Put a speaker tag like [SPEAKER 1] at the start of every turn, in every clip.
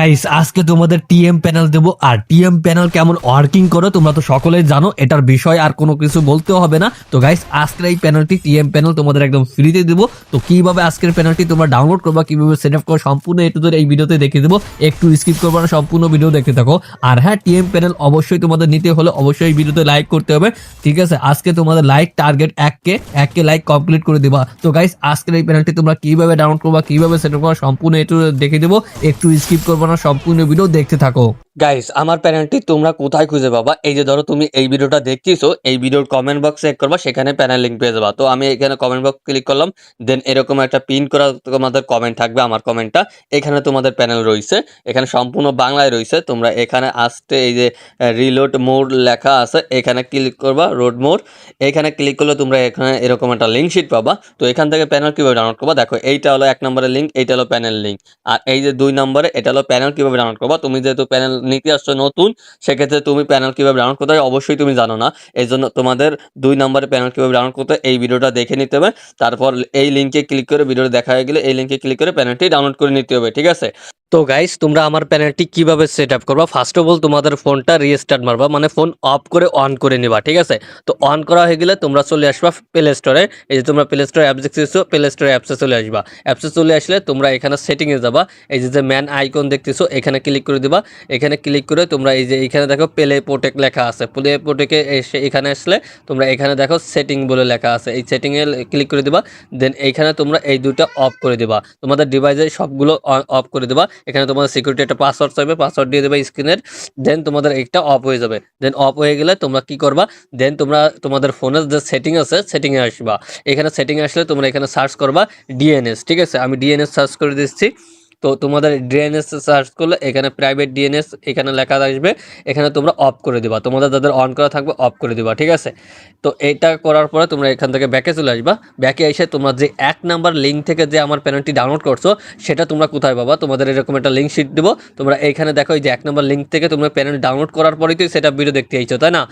[SPEAKER 1] Guys আজকে তোমাদের TM panel দেব। আর TM panel কেমন ওয়ার্কিং করে তোমরা তো সকলেই জানো, এটার বিষয় আর কোনো কিছু বলতেও হবে না। তো গাইস আজকের এই প্যানেলটি টিএম প্যানেল তোমাদের একদম ফ্রিতে দেবো। তো কিভাবে আজকের প্যানেলটি তোমরা ডাউনলোড করবা, কিভাবে সেট আপ করবা, সম্পূর্ণ এ টু জেড এই ভিডিওতে দেখিয়ে দেবো। একটু স্কিপ করবা না, সম্পূর্ণ ভিডিও দেখতে থাকো। আর হ্যাঁ, টিএম প্যানেল অবশ্যই তোমাদের নিতে হলে অবশ্যই এই ভিডিওতে লাইক করতে হবে, ঠিক আছে? আজকে তোমাদের like target 1K like complete করে দিবা। তো গাইস আজকের এই প্যানেলটি তোমরা কিভাবে ডাউনলোড করবা, কিভাবে সেট আপ করবা, সম্পূর্ণ এ টু জেড দেখিয়ে দেবো। একটু স্কিপ করবা না, সম্পূর্ণ ভিডিও দেখতে থাকো। গাইস আমার প্যানেলটি তোমরা কোথায় খুঁজে পাবা? এই যে ধরো তুমি এই ভিডিওটা দেখতেছো, এই ভিডিওর কমেন্ট বক্স চেক করবা, সেখানে প্যানেল লিংক পেয়ে যাবা। তো আমি এখানে কমেন্ট বক্স ক্লিক করলাম, দেন এরকম একটা পিন করা তোমাদের কমেন্ট থাকবে, আমার কমেন্টটা। এখানে তোমাদের প্যানেল রয়েছে, এখানে সম্পূর্ণ বাংলায় রয়েছে। তোমরা এখানে আসতে এই যে রিলোড মোড লেখা আছে, এখানে ক্লিক করবা, রোড মোড। এখানে ক্লিক করলে তোমরা এখানে এরকম একটা লিঙ্ক শিট পাবা। তো এখান থেকে প্যানেল কিভাবে ডাউনলোড করবা দেখো, এইটা হলো 1 নম্বরের লিঙ্ক, এইটা হলো প্যানেল লিঙ্ক। আর এই যে 2 নম্বরে এটা হলো প্যানেল কিভাবে ডাউনলোড করবা। তুমি যেহেতু প্যানেল নিতে আসছো নতুন, সেক্ষেত্রে তুমি প্যানেল কিভাবে ডাউনলোড করতে হয় অবশ্যই তুমি জানো না। এই জন্য তোমাদের 2 নম্বরে প্যানেল কিভাবে ডাউনলোড করতে হয় এই ভিডিওটা দেখে নিতে হবে। তারপর এই লিঙ্কে ক্লিক করে, ভিডিওটা দেখা হয়ে গেলে এই লিঙ্কে ক্লিক করে প্যানেলটি ডাউনলোড করে নিতে হবে, ঠিক আছে? তো গাইস তোমরা আমার প্যানেলটি কিভাবে সেট আপ করবা, ফার্স্ট অফ অল তোমাদের ফোনটা রিস্টার্ট মারবা, মানে ফোন অফ করে অন করে নিবা, ঠিক আছে? তো অন করা হয়ে গেলে তোমরা চলে আসবা প্লে স্টোরে। এই যে তোমরা প্লে স্টোরে অ্যাপস দেখতেছো, প্লে স্টোরে অ্যাপসে চলে আসবা। অ্যাপসে চলে আসলে তোমরা এখানে সেটিংয়ে যাবা, এই যে ম্যান আইকন দেখতেছো, এখানে ক্লিক করে দিবা। এখানে ক্লিক করে তোমরা এই যে এখানে দেখো প্লে প্রোটেক্ট লেখা আছে, প্লে প্রোটেক্টে এসে এখানে আসলে তোমরা এখানে দেখো সেটিং বলে লেখা আছে, এই সেটিংয়ে ক্লিক করে দিবা। দেন এইখানে তোমরা এই দুটো অফ করে দিবা, তোমাদের ডিভাইসে সবগুলো অফ করে দিবা। এখানে তোমাদের সিকিউরিটি একটা পাসওয়ার্ড চাইবে, পাসওয়ার্ড দিয়ে দেবে স্ক্রিনের। দেন তোমাদের একটা অফ হয়ে যাবে। দেন অফ হয়ে গেলে তোমরা কি করবা, দেন তোমরা তোমাদের ফোনের যে সেটিং আছে সেটিংয়ে আসবা। এখানে সেটিংয়ে আসলে তোমরা এখানে সার্চ করবা ডিএনএস, ঠিক আছে? আমি ডিএনএস সার্চ করে দিচ্ছি। তো তোমাদের ডিএনএস সার্চ করলে এখানে প্রাইভেট ডিএনএস এখানে লেখা আসবে, এখানে তোমরা অফ করে দিবা। তোমাদের যাদের অন করা থাকবে অফ করে দিবা, ঠিক আছে? তো এটা করার পরে তোমরা এখান থেকে ব্যাকে চলে আসবা। ব্যাকে এসে তোমরা যে 1 নাম্বার লিঙ্ক থেকে যে আমার প্যানেলটি ডাউনলোড করছো সেটা তোমরা কোথায় পাবা, তোমাদের এরকম একটা লিঙ্ক শিট দেবো। তোমরা এইখানে দেখো, এই যে 1 নাম্বার লিঙ্ক থেকে তোমরা প্যানেল ডাউনলোড করার পরেই তো সেটা ভিডিও দেখতে চাইছো, তাই না?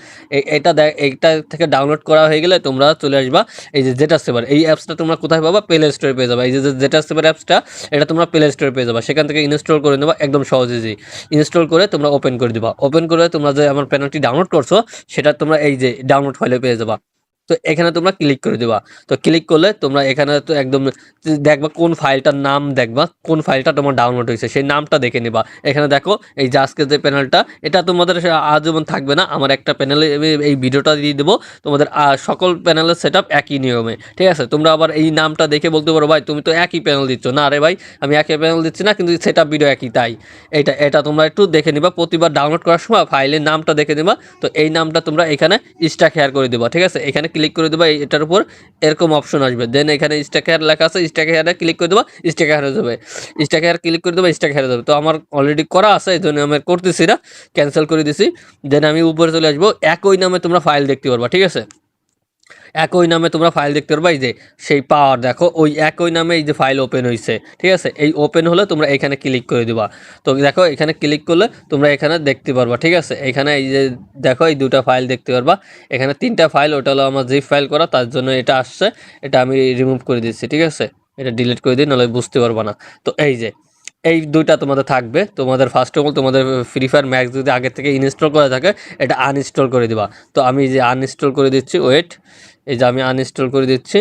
[SPEAKER 1] এইটা থেকে ডাউনলোড করা হয়ে গেলে তোমরা চলে আসবা এই যে জেটা সেভার। এই অ্যাপসটা তোমরা কোথায় পাবা? প্লে স্টোরে পেয়ে যাবা। এই যে জেটা সেভার অ্যাপসটা, এটা তোমরা প্লে স্টোরে পেয়ে যাবা। সেখান থেকে ইনস্টল করে নেবা, একদম সহজ ইজি। ইনস্টল করে তোমরা ওপেন করে দিবা। ওপেন করে তোমরা যে আমার প্যানেলটি ডাউনলোড করছো সেটা তোমরা এই যে ডাউনলোড ফাইলে পেয়ে যাবা। তো এখানে তোমরা ক্লিক করে দিবা। তো ক্লিক করলে তোমরা এখানে তো একদম দেখবা কোন ফাইলটার নাম, দেখবা কোন ফাইলটা তোমার ডাউনলোড হয়েছে সেই নামটা দেখে নিবা। এখানে দেখো এই যে আজকে যে প্যানেলটা, এটা তোমাদের আজীবন থাকবে না। আমার একটা প্যানেলে এই ভিডিওটা দিয়ে দেবো, তোমাদের সকল প্যানেলের সেট আপ একই নিয়মে, ঠিক আছে? তোমরা আবার এই নামটা দেখে বলতে পারো, ভাই তুমি তো একই প্যানেল দিচ্ছ। না রে ভাই, আমি একই প্যানেল দিচ্ছি না, কিন্তু সেট আপ ভিডিও একই। তাই এটা তোমরা একটু দেখে নিবা, প্রতিবার ডাউনলোড করার সময় ফাইলের নামটা দেখে নিবা। তো এই নামটা তোমরা এখানে স্ট্যাক হেয়ার করে দিবা, ঠিক আছে? এখানে ক্লিক করে দেবা, এটার উপর এরকম অপশন আসবে। দেন এখানে স্ট্যাক হেয়ার লেখা আছে, স্ট্যাক হেয়ারে ক্লিক করে দেবা, স্ট্যাক হেয়ার হয়ে যাবে। স্ট্যাক হেয়ার ক্লিক করে দেবা, স্ট্যাক হেয়ার হয়ে যাবে। তো আমার অলরেডি করা আছে, এই জন্য আমি করতেছি না, ক্যান্সেল করে দিছি। দেন আমি উপরে চলে আসবো, একই নামে তোমরা ফাইল দেখতে পারবা, ঠিক আছে? একই নামে তোমরা ফাইল দেখতে পারবা। এই যে সেই পাওয়ার দেখো, ওই একই নামে এই যে ফাইল ওপেন হয়েছে, ঠিক আছে? এই ওপেন হলে তোমরা এখানে ক্লিক করে দিবা। তো দেখো এখানে ক্লিক করলে তোমরা এখানে দেখতে পারবা, ঠিক আছে? এখানে এই যে দেখো এই দুটো ফাইল দেখতে পারবা। এখানে 3টা ফাইল, ওটা হলো আমার জিপ ফাইল করা, তার জন্য এটা আসছে। এটা আমি রিমুভ করে দিচ্ছি, ঠিক আছে? এটা ডিলিট করে দিই, নাহলে বুঝতে পারবা না। তো এই যে এই দুইটা তোমাদের থাকবে। তোমাদের ফার্স্ট অফ অল তোমাদের ফ্রি ফায়ার ম্যাক্স যদি আগে থেকে ইনস্টল করা থাকে, এটা আনইনস্টল করে দিবা। তো আমি যে আনইনস্টল করে দিচ্ছি, ওয়েট, এই যে আমি আনইনস্টল করে দিচ্ছি,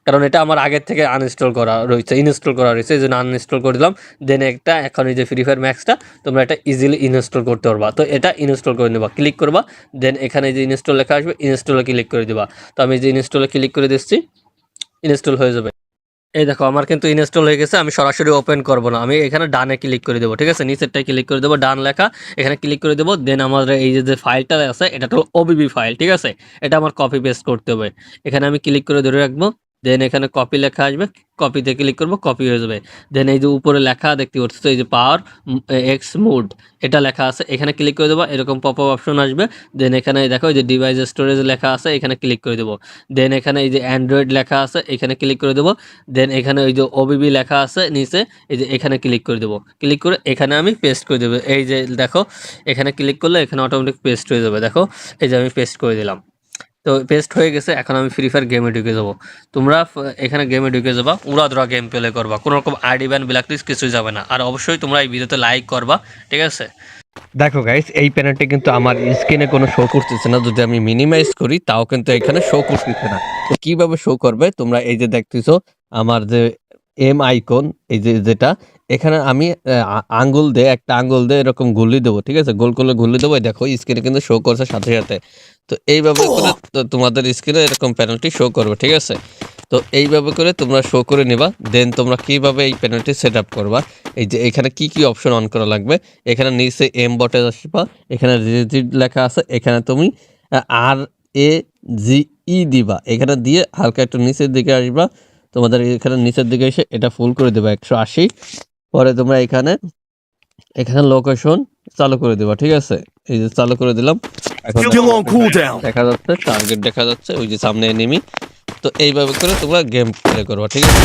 [SPEAKER 1] কারণ এটা আমার আগের থেকে আনইনস্টল করা রয়েছে, ইনস্টল করা রয়েছে, এই জন্য আনইনস্টল করে দিলাম। দেন এখন এই যে ফ্রি ফায়ার ম্যাক্সটা তোমরা এটা ইজিলি ইনস্টল করতে পারবা। তো এটা ইনস্টল করে নেবা, ক্লিক করবা। দেন এখানে যে ইনস্টল লেখা আসবে, ইনস্টলে ক্লিক করে দিবা। তো আমি যে ইনস্টলে ক্লিক করে দিচ্ছি, ইনস্টল হয়ে যাবে। এই দেখো আমার কিন্তু ইনস্টল হয়ে গেছে। আমি সরাসরি ওপেন করব না, আমি এখানে ডানে ক্লিক করে দেবো, ঠিক আছে? নিচেরটায় ক্লিক করে দেবো, ডান লেখা, এখানে ক্লিক করে দেবো। দেন আমাদের এই যে ফাইলটা আছে, এটা তো ওবিবি ফাইল, ঠিক আছে? এটা আমার কপি পেস্ট করতে হবে। এখানে আমি ক্লিক করে ধরে রাখবো। দেন এখানে কপি লেখা আসবে, কপিতে ক্লিক করবো, কপি হয়ে যাবে। দেন এই যে উপরে লেখা দেখতে পাচ্ছ, এই যে পাওয়ার এক্স মোড, এটা লেখা আছে, এখানে ক্লিক করে দেবো, এরকম পপ আপ অপশন আসবে। দেন এখানে দেখো এই যে ডিভাইস স্টোরেজ লেখা আছে, এখানে ক্লিক করে দেবো। দেন এখানে এই যে অ্যান্ড্রয়েড লেখা আছে, এখানে ক্লিক করে দেবো। দেন এখানে ওই যে ওবিবি লেখা আছে নিচে, এই যে এখানে ক্লিক করে দেবো। ক্লিক করে এখানে আমি পেস্ট করে দেবো। এই যে দেখো এখানে ক্লিক করলে এখানে অটোমেটিক পেস্ট হয়ে যাবে। দেখো এই যে আমি পেস্ট করে দিলাম। তো পেস্ট হয়ে গেছে, এখন আমি ফ্রি ফায়ার গেমে ঢুকে যাবো। তোমরা এখানে গেমে ঢুকে যাবা, উড়াধুরা গেম প্লে করবা, কোনো রকম আইডি ব্যান ব্ল্যাকলিস্ট কিছুই যাবে না। আর অবশ্যই তোমরা এই ভিডিওতে লাইক করবা, ঠিক আছে? দেখো গাইস, এই প্যানেলটি কিন্তু আমার স্ক্রিনে কোনো শো করতেছে না, যদি আমি মিনিমাইজ করি তাও কিন্তু এখানে শো করতেছে না। তো কিভাবে শো করবে, তোমরা এই যে দেখতেছো আমার যে এম আইকন, এই যে যেটা এখানে আমি আঙ্গুল দিয়ে, একটা আঙ্গুল দিয়ে এরকম গুলি দেবো, ঠিক আছে? গোল করে গুলি দেবো, দেখো স্ক্রিনে কিন্তু শো করছে সাথে সাথে। তো এইভাবে করে তোমাদের স্ক্রিনে এরকম প্যানেলটি শো করবে, ঠিক আছে? তো এইভাবে করে তোমরা শো করে নিবা। দেন তোমরা কিভাবে এই প্যানেলটি সেট আপ করবা, এই যে এখানে কি কি অপশন অন করা লাগবে, এখানে নিচে এম বটে আসবা, এখানে রিজিট লেখা আছে, এখানে তুমি RAGE দিবা, এখানে দিয়ে হালকা একটু নিচের দিকে আসবা। তোমাদের এখানে নিচের দিকে এসে এটা ফুল করে দেবা 180। পরে তোমরা এখানে লোকেশন চালু করে দেবা, ঠিক আছে? এই যে চালু করে দিলাম। এখন দেখা যাচ্ছে টার্গেট, দেখা যাচ্ছে ওই যে সামনে এনিমি। তো এইভাবে করে তোমরা গেম প্লে করবা, ঠিক আছে?